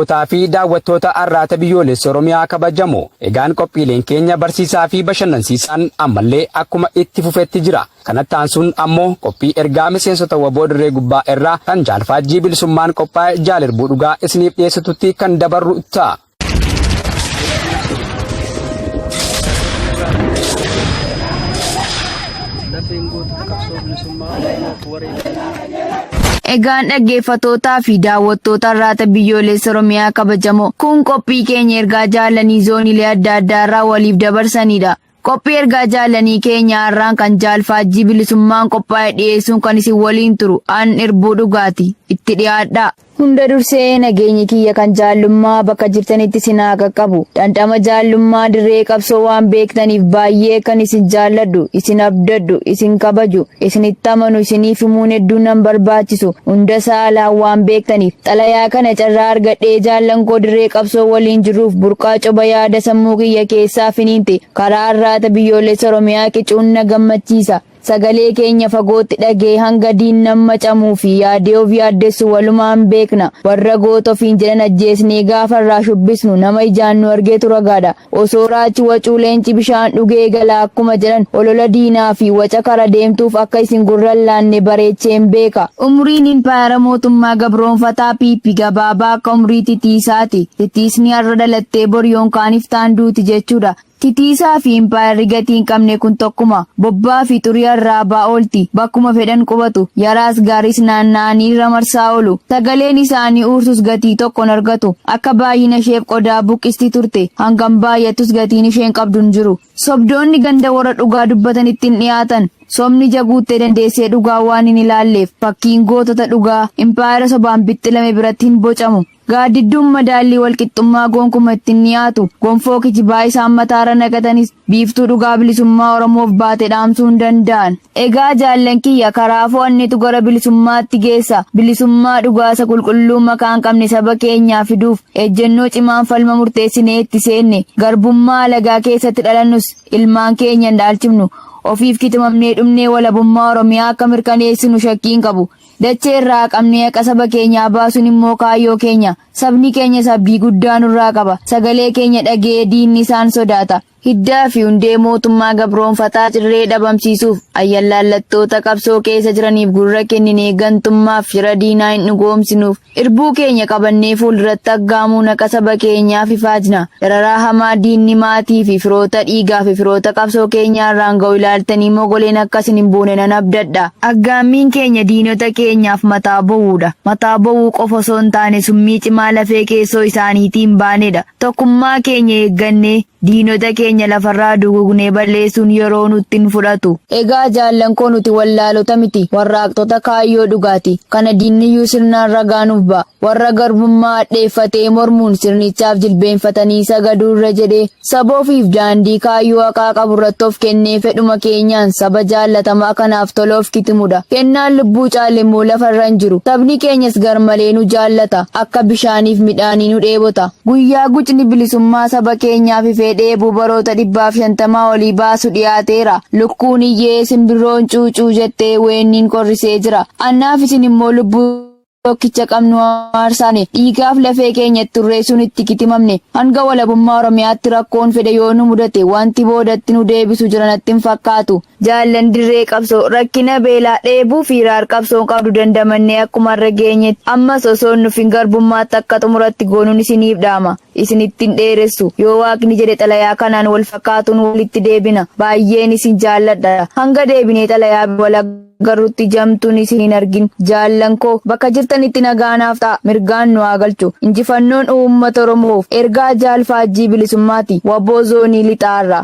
fi daawwattoota arraata biyyoolessa Oromiyaa kabajamoo egaan qophiileen keenya barsiisaa fi bashannansiisaan ammallee akkuma itti fufetti jira. Kanatti aansuun ammoo qophii ergaa miseensota waboo dirree gubbaa irraa kan jaalfaajjii bilisummaan qophaa'e Jaalirbuu Dhugaa isiniif dhiyeessitutti kan dabarru ta'a. Egaan dhaggeeffattootaa fi daawwattoota arraata biyyoolessa Oromiyaa kabajamoo kun qophii keenya ergaa jaalanii zooniilee adda addaa irraa waliif dabarsanidha. Qophii ergaa jaalanii keenya har'aan kan jaalfaajjii bilisummaan qophaa'e dhiyeessuun kan isin waliin turu an Irbuu Dhugaati itti dhiyaadha. Hunda dursee nageenya kiyya kan jaallummaa bakka jirtanitti isin haa qaqqabu. Dhandhama jaallummaa dirree qabsoo waan beektaniif baay'ee kan isin jaalladhu, isin abdadhu, isin kabaju, isinitti amanu, isiniif himuun hedduu nan barbaachisu. Hunda saalaan waan beektaniif xalayaa kana carraa argadhee jaallan koo dirree qabsoo waliin jiruuf burqaa coba yaada sammuu kiyya keessaa finiinte karaa arraata biyyoolessa Oromiyaa qicuun na gammachiisa. Sagalee keenya fagootti dhagee hanga diinnan macamuu fi yaadee of yaaddessu walumaan beekna. Warra goota ofiin jedhan ajjeesnee gaafa irraa shubbisnu nama ijaan nu argeetu ragaadha. Osoo raachi wacuu leenci bishaan dhugee gala akkuma jedhan olola diinaa fi waca kara deemtuuf akka isin gurran laanne bareecheen beeka. Umriin impaayera mootummaa gabroonfataa piippi gabaabaa akka umrii titiisaati. Titiisni har'a dhalattee boriyoon kaaniif taanduuti jechuudha. Titiisaa fi impaayerri gatii hin qabne kun tokkuma bobbaa fi xurii irraa baa'oolti bakkuma fedhan qubatu yaraas gaariis naanna'anii irra marsaa oolu sagaleen isaanii uursus gatii tokkon argatu akka baay'ina isheef qodaa buqqisti turte hangam baay'attus gatiin isheen qabdu hin jiru. Sobdoonni ganda warra dhugaa dubbatanitti hin dhiyaatan. Somni jaguuttee dandeessee dhugaa waan hin ilaalleef fakkiin gootota dhugaa impaayera sobaan bixxilame biratti hin bocamu. Gaaddidduun madaallii walqixxummaa gonkumaa ittiin dhiyaatu gonfoo kijibaa isaan mataarra naqatanis biiftuu dhugaa bilisummaa Oromoof baate dhaamsuu hin danda'an. Egaa jaallan kiyya karaa fo'annetu gara bilisummaatti geessa. Bilisummaa dhugaasa qulqulluu maqaan qabne saba keenyaa fiduuf ejjennoo cimaan falma murteessinee itti seenne garbummaa alagaa keessatti dhalannus ilmaan keenya hin dhaalchifnu. Ofiif kitimamnee dhumnee walabummaa Oromiyaa akka mirkaneessinu shakkiin qabu. Dachee irraa qabnee akka saba keenyaa baasuun immoo kaayyoo keenya. Sabni keenya sabbii guddaa nurraa qaba. Sagalee keenya dhagee diinni isaan sodaata. Hiddaa fi hundee mootummaa gabroonfataa cirree dhabamsiisuuf ayyaalaallattoota qabsoo keessa jiraniif gurra kenninee gantummaaf shira diinaa hin dhugoomsinuuf irbuu keenya qabannee fuulduratti aggaamuu naqa saba keenyaaf ifaajna. Dararaa hamaa diinni maatii fi firoota dhiigaa fi firoota qabsoo keenyaa irraan ga'u ilaaltanii mogoleen akkas hin buune nan abdadha. Aggaammiin keenya diinota keenyaaf mataa bo'uudha. Mataa bo'uu qofa osoo hin taane summii cimaa lafee keessoo isaaniitiin baanedha. Tokkummaa keenya eeggannee diinota keenya lafarraa dugugnee balleessuun yeroo nutti hin fudhatu. Egaa jaallan koo nuti wallaalota miti warraaqxota kaayyoo dhugaati. Kana diinniyyuu sirnaan ragaanuuf ba'a. Warra garbummaa hadheeffatee mormuun sirnichaaf jilbeenfatanii sagaduu irra jedhee saboofiif daandii kaayyoo haqaa qabu irratti of kennee fedhuma keenyaan saba jaallatamaa kanaaf tola of kitimudha. Kennaan lubbuu caalemmoo lafarra hin jiru. Sabni keenyas garmalee nu jaallata. Akka bishaaniif midhaanii nu dheebota. Guyyaa gucni bilisummaa saba keenyaaf ifee dheebuu baroota 150 olii baasu dhiyaateera. Lukkuun iyyee simbirroon cuucuu jettee weenniin qorrisee jira. Annaaf isin immoo lubbuu tokkicha qabnu aarsaane dhiigaaf lafee keenyatti turreessuun itti kitimamne hanga walabummaa Oromiyaatti rakkoon fedhe yoo nu mudate wanti boodatti nu deebisu jiranatti hin fakkaatu. Jaallan dirree qabsoo rakkina beelaa dheebuu fi raar qabsoon qabdu dandamannee akkuma irra geenyetti ammas osoo nuuf hin garbummaatti akka xumuratti goonuun isiniif dhaama. Isinittiin dheeressu yoo waaqni jedhe xalayaa kanaan wal fakkaatuun walitti deebina. Baay'een isin jaalladha. Hanga deebinee xalayaa garrutti jamtuun isin hin argin jaallan koo bakka jirtanitti nagaanaaf ta'a mirgaan nu haa galchu. Injifannoon uummata Oromoof ergaa jaalfaajjii bilisummaati waboo zoonii lixaarraa.